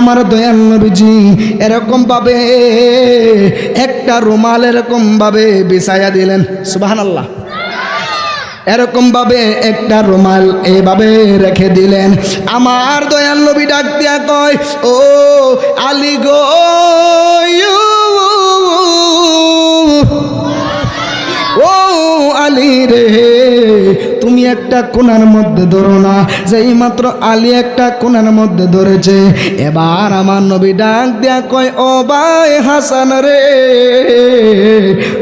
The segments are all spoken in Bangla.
আমার দয়াল নবীজি এরকম ভাবে একটা রুমাল এরকম ভাবে বিছায়া দিলেন, সুবহানাল্লাহ। এরকম ভাবে একটা রুমাল এভাবে রেখে দিলেন। আমার দয়াল নবী ডাক দিয়া কয়, ও আলী গো, ও আলী রে, তুমি একটা কোণার মধ্যে ধরো না। যেই মাত্র আলী একটা কোণার মধ্যে ধরেছে, এবার আমার নবী ডাক দিয়া কয়, ও ভাই হাসান রে,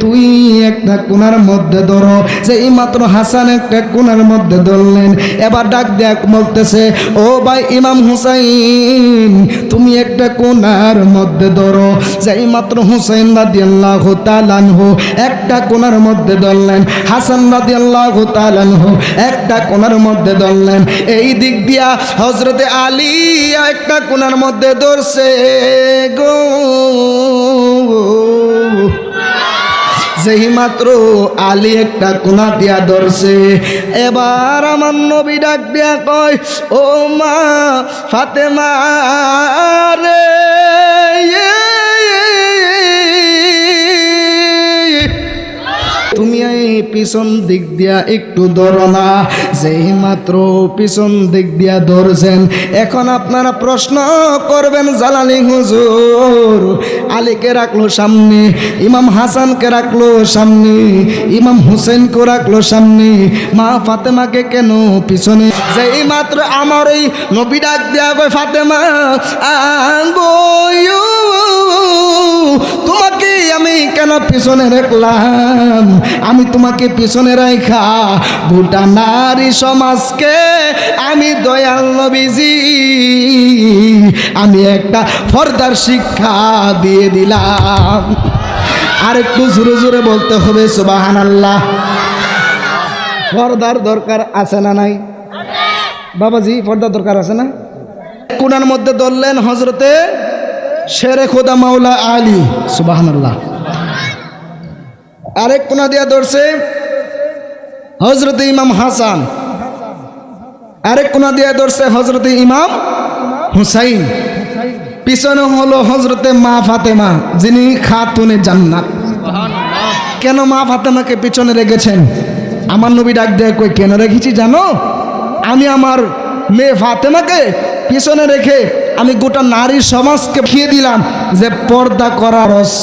তুই একটা কোণার মধ্যে ধরো। যেই মাত্র হাসান একটা কোণার মধ্যে ধরলেন, এবার ডাক দিয়া বলতেছে, ও ভাই ইমাম হুসাইন, তুমি একটা কোণার মধ্যে ধরো। যেই মাত্র হুসাইন রাদিয়াল্লাহু তাআলা আনহু একটা কোণার মধ্যে ধরলেন, হাসান রাদিয়াল্লাহু তাআলা আনহু একটা কোণার মধ্যে ধরলেন। এই দিক দিয়া হযরতে আলী একটা কোণার মধ্যে ধরছে গো। যেই মাত্র আলী একটা কোণা দিয়া ধরছে, এবার আমার নবী ডাক দিয়া কয়, ও মা ফাতেমা রে, তুমি এই পিছন দিক দিয়া একটু ধরো না। যেই মাত্র পিছন দিক দিয়া ধরছেন, এখন আপনারা প্রশ্ন করবেন, জালালি হুজুর আলীকে রাখলো সামনে, ইমাম হাসানকে রাখলো সামনে, ইমাম হুসেনকে রাখলো সামনে, মা ফাতেমাকে কেন পিছনে? যেই মাত্র আমার এই নবী ডাক দিয়া কয়, ফাতেমা গো, তোমাকে আমি কেন পিছনে রাখলাম? আমি তোমাকে পিছনে রাখা গোটা নারী সমাজকে আমি দয়াল নবীজি আমি একটা ফরদার শিক্ষা দিয়ে দিলাম। আর একটু জোরে জোরে বলতে হবে সুবহানাল্লাহ। পর্দার দরকার আছে না নাই বাবাজি? পর্দার দরকার আছে না? কোণার মধ্যে ধরলেন হযরতে শেরে খোদা মাওলা আলী, সুবহানাল্লাহ। আরেক কোণা দিয়া ধরছে হযরতে ইমাম হাসান, আরেক কোণা দিয়া ধরছে হযরতে ইমাম হুসাইন, পিছনে হলো হযরতে মা ফাতেমা, যিনি খাতুনে জান্নাত। কেন মা ফাতেমাকে পিছনে রেখেছেন? আমার নবী ডাক দেয় কই, কেন রেখেছি জানো? আমি আমার মেয়ে ফাতেমাকে পিছনে রেখে আমি গোটা নারী সমাজকে খেয়ে দিলাম যে পর্দা করার রস।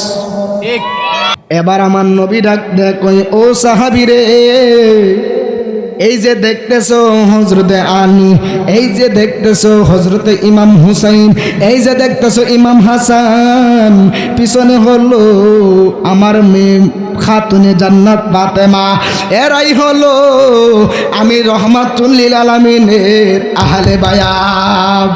এবার আমার নবী ডাক দেয় কই, ও সাহাবী রে, এই যে দেখতেছো হযরতে আলী, এই যে দেখতেছো হযরতে ইমাম হুসাইন, এই যে দেখতেছো ইমাম হাসান, পিছনে হলো আমার মেয়ে খাতুনে জান্নাত ফাতেমা। এরাই হলো আমি রহমাতুল লিল আলামিনের আহলে বায়াত।